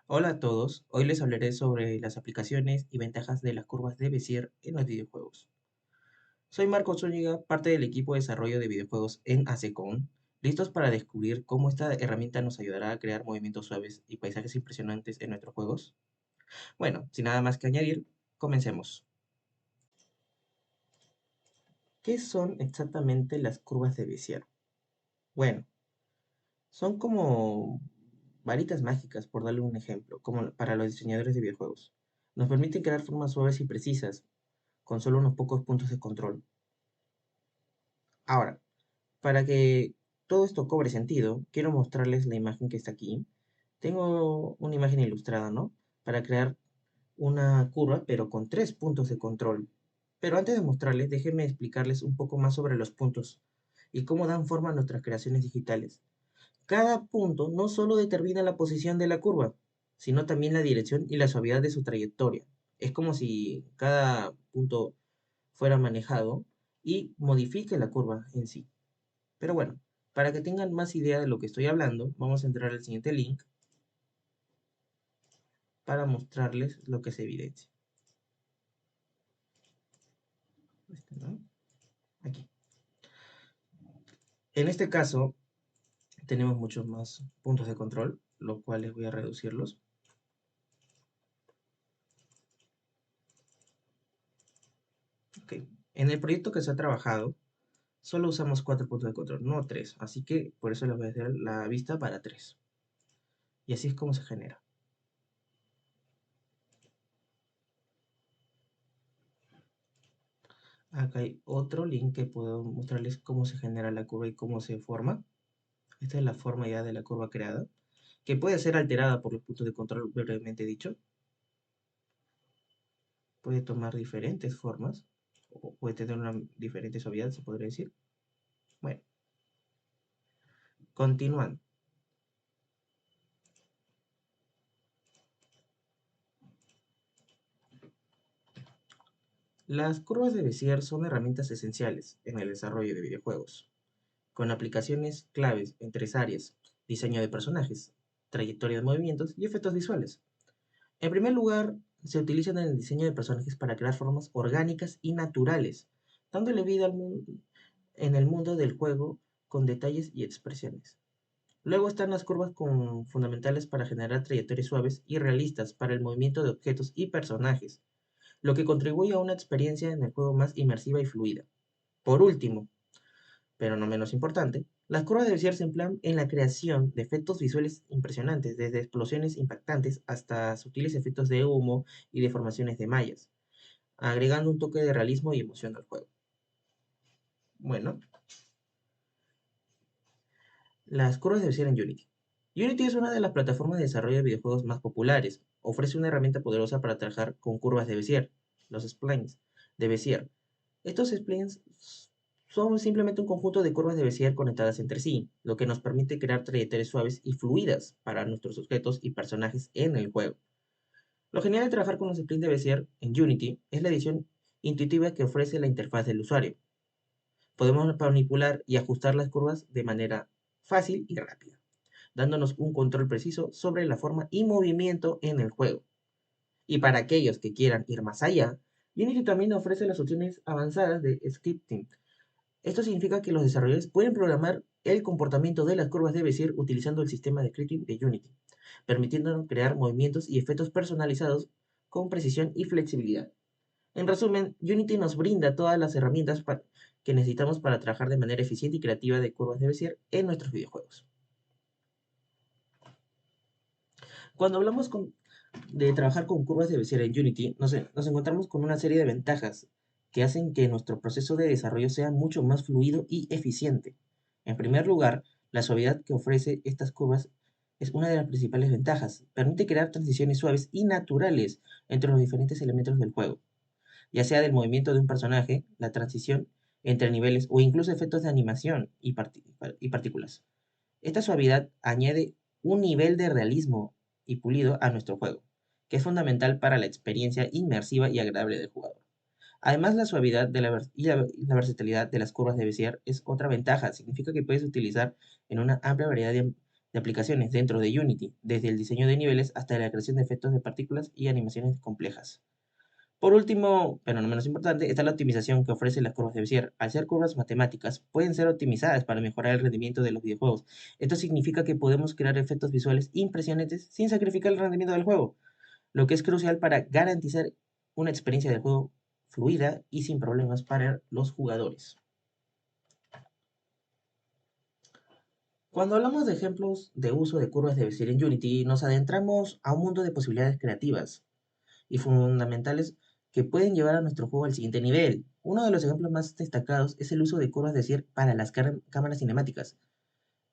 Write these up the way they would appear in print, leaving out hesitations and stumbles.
Hola a todos, hoy les hablaré sobre las aplicaciones y ventajas de las curvas de Bézier en los videojuegos. Soy Marco Zúñiga, parte del equipo de desarrollo de videojuegos en ASECON, listos para descubrir cómo esta herramienta nos ayudará a crear movimientos suaves y paisajes impresionantes en nuestros juegos. Bueno, sin nada más que añadir, comencemos. ¿Qué son exactamente las curvas de Bézier? Bueno, son como varitas mágicas, por darle un ejemplo, como para los diseñadores de videojuegos. Nos permiten crear formas suaves y precisas, con solo unos pocos puntos de control. Ahora, para que todo esto cobre sentido, quiero mostrarles la imagen que está aquí. Tengo una imagen ilustrada, ¿no? Para crear una curva, pero con tres puntos de control. Pero antes de mostrarles, déjenme explicarles un poco más sobre los puntos y cómo dan forma a nuestras creaciones digitales. Cada punto no solo determina la posición de la curva, sino también la dirección y la suavidad de su trayectoria. Es como si cada punto fuera manejado y modifique la curva en sí. Pero bueno, para que tengan más idea de lo que estoy hablando, vamos a entrar al siguiente link para mostrarles lo que se evidencia. ¿No? Aquí. En este caso, tenemos muchos más puntos de control, lo cual les voy a reducirlos. Okay. En el proyecto que se ha trabajado, solo usamos 4 puntos de control, no 3. Así que por eso les voy a hacer la vista para 3. Y así es como se genera. Acá hay otro link que puedo mostrarles cómo se genera la curva y cómo se forma. Esta es la forma ya de la curva creada, que puede ser alterada por los puntos de control brevemente dicho. Puede tomar diferentes formas, o puede tener una diferente suavidad, se podría decir. Bueno, continuando. Las curvas de Bézier son herramientas esenciales en el desarrollo de videojuegos, con aplicaciones claves en tres áreas: diseño de personajes, trayectoria de movimientos y efectos visuales. En primer lugar, se utilizan en el diseño de personajes para crear formas orgánicas y naturales, dándole vida en el mundo del juego con detalles y expresiones. Luego están las curvas fundamentales para generar trayectorias suaves y realistas para el movimiento de objetos y personajes, lo que contribuye a una experiencia en el juego más inmersiva y fluida. Por último, pero no menos importante, las curvas de Bézier se emplean en la creación de efectos visuales impresionantes, desde explosiones impactantes hasta sutiles efectos de humo y deformaciones de mallas, agregando un toque de realismo y emoción al juego. Bueno, las curvas de Bézier en Unity. Unity es una de las plataformas de desarrollo de videojuegos más populares. Ofrece una herramienta poderosa para trabajar con curvas de Bézier, los splines de Bézier. Estos splines son simplemente un conjunto de curvas de Bézier conectadas entre sí, lo que nos permite crear trayectorias suaves y fluidas para nuestros objetos y personajes en el juego. Lo genial de trabajar con los splines de Bézier en Unity es la edición intuitiva que ofrece la interfaz del usuario. Podemos manipular y ajustar las curvas de manera fácil y rápida, dándonos un control preciso sobre la forma y movimiento en el juego. Y para aquellos que quieran ir más allá, Unity también ofrece las opciones avanzadas de scripting. Esto significa que los desarrolladores pueden programar el comportamiento de las curvas de Bézier utilizando el sistema de scripting de Unity, permitiéndonos crear movimientos y efectos personalizados con precisión y flexibilidad. En resumen, Unity nos brinda todas las herramientas que necesitamos para trabajar de manera eficiente y creativa de curvas de Bézier en nuestros videojuegos. Cuando hablamos de trabajar con curvas de Bézier en Unity, nos encontramos con una serie de ventajas que hacen que nuestro proceso de desarrollo sea mucho más fluido y eficiente. En primer lugar, la suavidad que ofrece estas curvas es una de las principales ventajas. Permite crear transiciones suaves y naturales entre los diferentes elementos del juego, ya sea del movimiento de un personaje, la transición entre niveles o incluso efectos de animación y partículas. Esta suavidad añade un nivel de realismo y pulido a nuestro juego, que es fundamental para la experiencia inmersiva y agradable del jugador. Además, la suavidad y la versatilidad de las curvas de Bézier es otra ventaja. Significa que puedes utilizar en una amplia variedad de aplicaciones dentro de Unity, desde el diseño de niveles hasta la creación de efectos de partículas y animaciones complejas. Por último, pero no menos importante, está la optimización que ofrecen las curvas de Bézier. Al ser curvas matemáticas, pueden ser optimizadas para mejorar el rendimiento de los videojuegos. Esto significa que podemos crear efectos visuales impresionantes sin sacrificar el rendimiento del juego, lo que es crucial para garantizar una experiencia de juego fluida y sin problemas para los jugadores. Cuando hablamos de ejemplos de uso de curvas de Bézier en Unity, nos adentramos a un mundo de posibilidades creativas y fundamentales que pueden llevar a nuestro juego al siguiente nivel. Uno de los ejemplos más destacados es el uso de curvas de Bézier para las cámaras cinemáticas.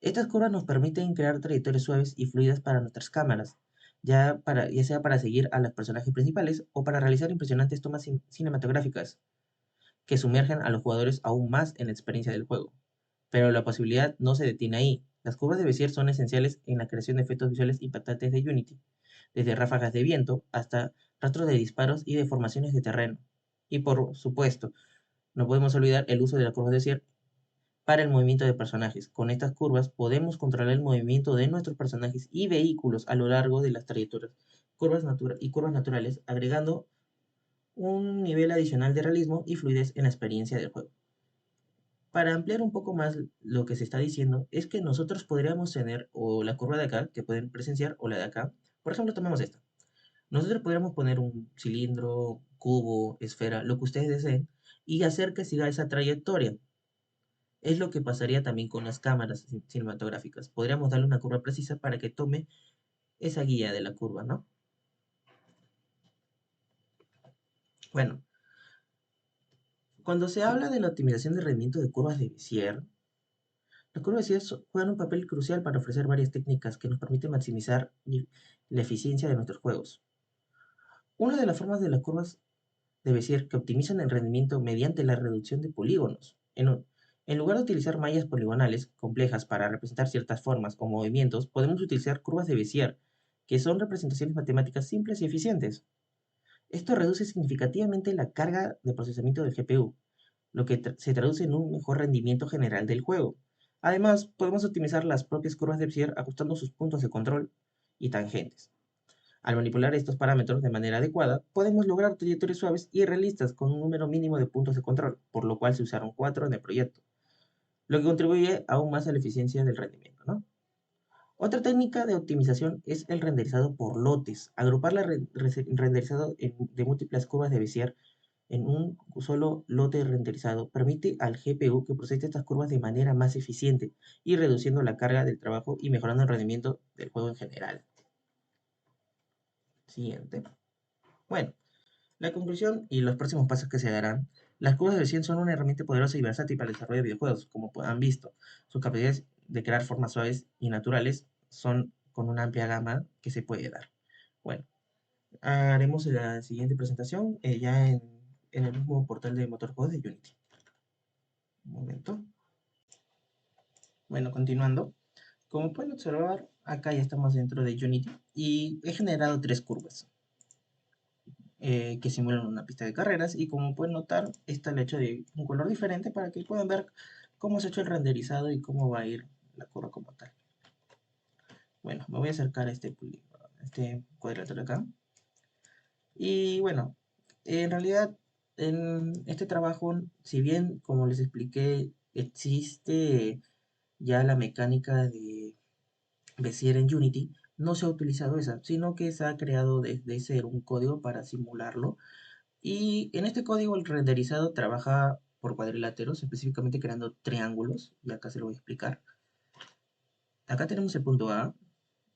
Estas curvas nos permiten crear trayectorias suaves y fluidas para nuestras cámaras, ya sea para seguir a los personajes principales o para realizar impresionantes tomas cinematográficas que sumergen a los jugadores aún más en la experiencia del juego. Pero la posibilidad no se detiene ahí. Las curvas de Bézier son esenciales en la creación de efectos visuales impactantes de Unity, desde ráfagas de viento hasta rastros de disparos y deformaciones de terreno. Y por supuesto, no podemos olvidar el uso de las curvas de Bézier para el movimiento de personajes. Con estas curvas podemos controlar el movimiento de nuestros personajes y vehículos a lo largo de las trayectorias y curvas naturales, agregando un nivel adicional de realismo y fluidez en la experiencia del juego. Para ampliar un poco más lo que se está diciendo, es que nosotros podríamos tener o la curva de acá, que pueden presenciar, o la de acá. Por ejemplo, tomemos esta. Nosotros podríamos poner un cilindro, cubo, esfera, lo que ustedes deseen, y hacer que siga esa trayectoria. Es lo que pasaría también con las cámaras cinematográficas. Podríamos darle una curva precisa para que tome esa guía de la curva, ¿no? Bueno, cuando se habla de la optimización de rendimiento de curvas de Bézier, las curvas de Bézier juegan un papel crucial para ofrecer varias técnicas que nos permiten maximizar la eficiencia de nuestros juegos. Una de las formas de las curvas de Bézier que optimizan el rendimiento mediante la reducción de polígonos. En lugar de utilizar mallas poligonales complejas para representar ciertas formas o movimientos, podemos utilizar curvas de Bézier, que son representaciones matemáticas simples y eficientes. Esto reduce significativamente la carga de procesamiento del GPU, lo que se traduce en un mejor rendimiento general del juego. Además, podemos optimizar las propias curvas de Bézier ajustando sus puntos de control y tangentes. Al manipular estos parámetros de manera adecuada, podemos lograr trayectorias suaves y realistas con un número mínimo de puntos de control, por lo cual se usaron 4 en el proyecto, lo que contribuye aún más a la eficiencia del rendimiento, ¿no? Otra técnica de optimización es el renderizado por lotes. Agrupar el renderizado de múltiples curvas de Bézier en un solo lote renderizado permite al GPU que procese estas curvas de manera más eficiente y reduciendo la carga del trabajo y mejorando el rendimiento del juego en general. Siguiente. Bueno, la conclusión y los próximos pasos que se darán. Las curvas de Bézier son una herramienta poderosa y versátil para el desarrollo de videojuegos, como han visto. Sus capacidades de crear formas suaves y naturales son con una amplia gama que se puede dar. Bueno, haremos la siguiente presentación ya en el mismo portal de Motorjuegos de Unity. Un momento. Bueno, continuando. Como pueden observar, acá ya estamos dentro de Unity y he generado 3 curvas. Que simulan una pista de carreras y como pueden notar está el hecho de un color diferente para que puedan ver cómo se ha hecho el renderizado y cómo va a ir la curva como tal. Bueno, me voy a acercar a este cuadrilátero acá y bueno, en realidad en este trabajo, si bien como les expliqué existe ya la mecánica de Bézier en Unity, no se ha utilizado esa, sino que se ha creado desde cero un código para simularlo. Y en este código el renderizado trabaja por cuadriláteros, específicamente creando triángulos, y acá se lo voy a explicar. Acá tenemos el punto A,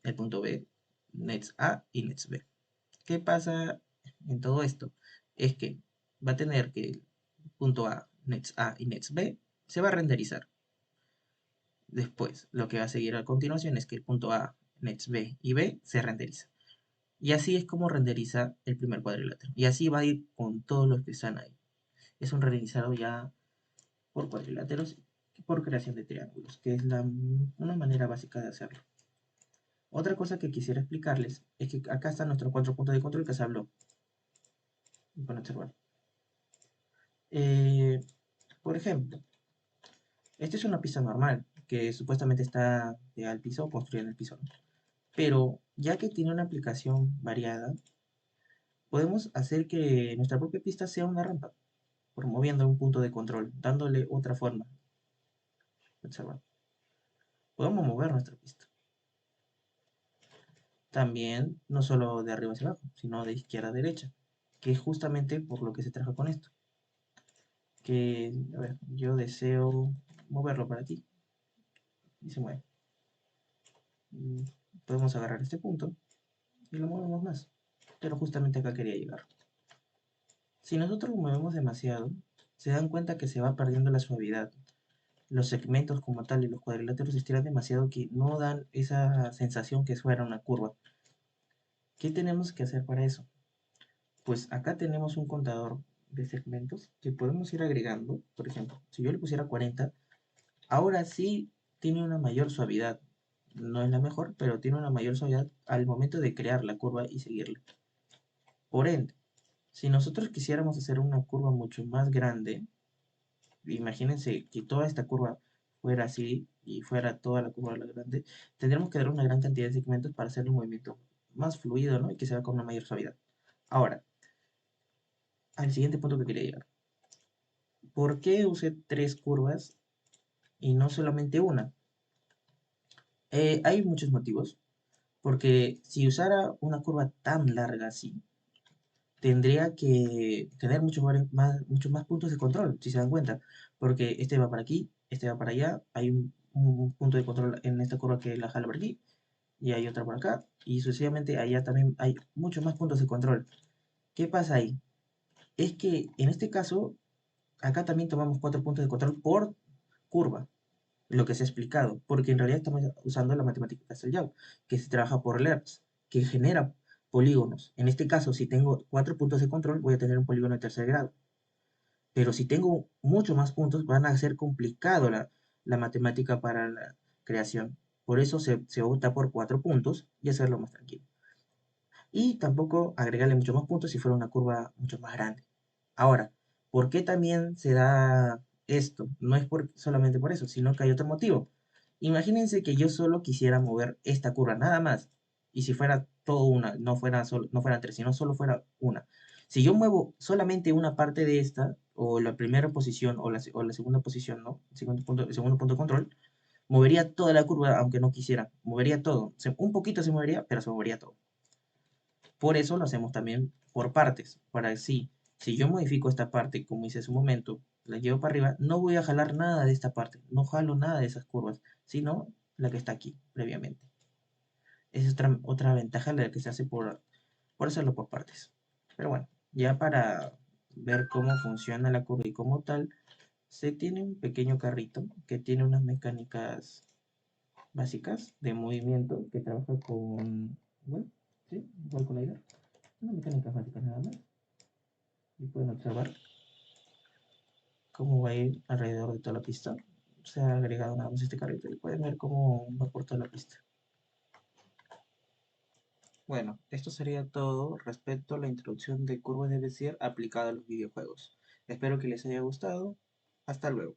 el punto B, nets A y nets B. ¿Qué pasa en todo esto? Es que va a tener que el punto nets A y nets B se va a renderizar. Después, lo que va a seguir a continuación es que el punto A, nets B y B se renderiza. Y así es como renderiza el primer cuadrilátero. Y así va a ir con todos los que están ahí. Es un renderizado ya por cuadriláteros y por creación de triángulos, que es una manera básica de hacerlo. Otra cosa que quisiera explicarles es que acá están nuestros 4 puntos de control que se habló. Pueden observar. Por ejemplo, esta es una pista normal, que supuestamente está al piso, construida en el piso, ¿no? Pero ya que tiene una aplicación variada, podemos hacer que nuestra propia pista sea una rampa, promoviendo un punto de control, dándole otra forma. Observa. Podemos mover nuestra pista. También, no solo de arriba hacia abajo, sino de izquierda a derecha, que es justamente por lo que se trabaja con esto. Que, a ver, yo deseo moverlo para aquí y se mueve. Podemos agarrar este punto y lo movemos más, pero justamente acá quería llegar. Si nosotros lo movemos demasiado, se dan cuenta que se va perdiendo la suavidad. Los segmentos como tal y los cuadriláteros se estiran demasiado que no dan esa sensación que fuera una curva. ¿Qué tenemos que hacer para eso? Pues acá tenemos un contador de segmentos que podemos ir agregando. Por ejemplo, si yo le pusiera 40, ahora sí tiene una mayor suavidad. No es la mejor, pero tiene una mayor suavidad al momento de crear la curva y seguirla. Por ende, si nosotros quisiéramos hacer una curva mucho más grande, imagínense que toda esta curva fuera así y fuera toda la curva la grande, tendríamos que dar una gran cantidad de segmentos para hacer el movimiento más fluido, ¿no? Y que sea con una mayor suavidad. Ahora, al siguiente punto que quería llegar. ¿Por qué usé tres curvas y no solamente una? Hay muchos motivos, porque si usara una curva tan larga así, tendría que tener muchos más puntos de control, si se dan cuenta, porque este va para aquí, este va para allá, hay un punto de control en esta curva que la jala por aquí, y hay otra por acá, y sucesivamente allá también hay muchos más puntos de control. ¿Qué pasa ahí? Es que en este caso, acá también tomamos 4 puntos de control por curva, lo que se ha explicado, porque en realidad estamos usando la matemática Castellano, que se trabaja por LERPS, que genera polígonos. En este caso, si tengo 4 puntos de control, voy a tener un polígono de tercer grado. Pero si tengo muchos más puntos, van a ser complicado la matemática para la creación. Por eso se opta por 4 puntos y hacerlo más tranquilo. Y tampoco agregarle muchos más puntos si fuera una curva mucho más grande. Ahora, ¿por qué también se da esto? No es solamente por eso, sino que hay otro motivo. Imagínense que yo solo quisiera mover esta curva, nada más. Y si fuera todo una, no fueran tres, sino solo fuera una. Si yo muevo solamente una parte de esta, o la primera posición, o la segunda posición, ¿no? El segundo punto de control, movería toda la curva, aunque no quisiera. Movería todo. Un poquito se movería, pero se movería todo. Por eso lo hacemos también por partes, para así, si yo modifico esta parte, como hice hace un momento, la llevo para arriba, no voy a jalar nada de esta parte, no jalo nada de esas curvas, sino la que está aquí previamente. Esa es otra ventaja de la que se hace por hacerlo por partes. Pero bueno, ya para ver cómo funciona la curva y como tal, se tiene un pequeño carrito que tiene unas mecánicas básicas de movimiento que trabaja con, bueno, sí, igual con la idea. Una mecánica básica nada más. Y pueden observar cómo va a ir alrededor de toda la pista. Se ha agregado nada más este carrito y pueden ver cómo va por toda la pista. Bueno, esto sería todo respecto a la introducción de curvas de Bézier aplicada a los videojuegos. Espero que les haya gustado. Hasta luego.